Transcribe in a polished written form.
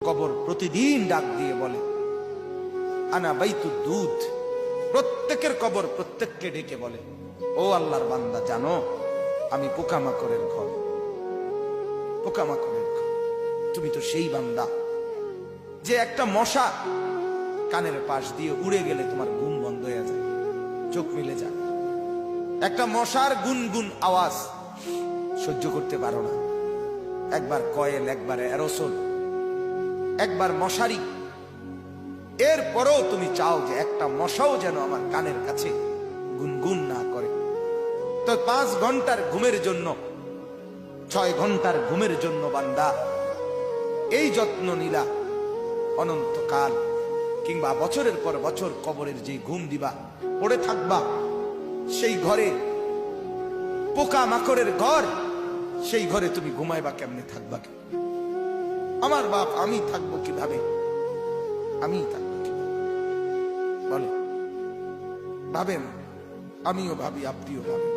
কবর প্রতিদিন ডাক দিয়ে বলে আনা বাইতুদ দুধ। প্রত্যেকের কবর প্রত্যেককে ডেকে বলে, ও আল্লাহর বান্দা, জানো আমি পোকামাকড়ের ঘর, পোকামাকড়ের ঘর। তুমি তো সেই বান্দা যে একটা মশা কানের পাশ দিয়ে উড়ে গেলে তোমার ঘুম বন্ধ হয়ে যায়, চোখ মিলে যায়। একটা মশার গুনগুন আওয়াজ সহ্য করতে পারো না। একবার কয়েল, একবার অ্যারোসোল, একবার মশারি, এরপরও তুমি চাও যে একটা মশাও যেন আমার কানের কাছে গুনগুন না করে। তো 5 ঘন্টার ঘুমের জন্য, 6 ঘন্টার ঘুমের জন্য বান্দা এই যত্ন নিলা, অনন্তকাল কিংবা বছরের পর বছর কবরের যে ঘুম দিবা, পড়ে থাকবা সেই ঘরে, পোকা মাকড়ের ঘর, সেই ঘরে তুমি ঘুমাইবা কেমনে, থাকবা আমার বাপ? আমি থাকবো কিভাবে? আমি থাকবো কিভাবে বলে? ভাবেন, আমিও ভাবি, আপনিও ভাবেন।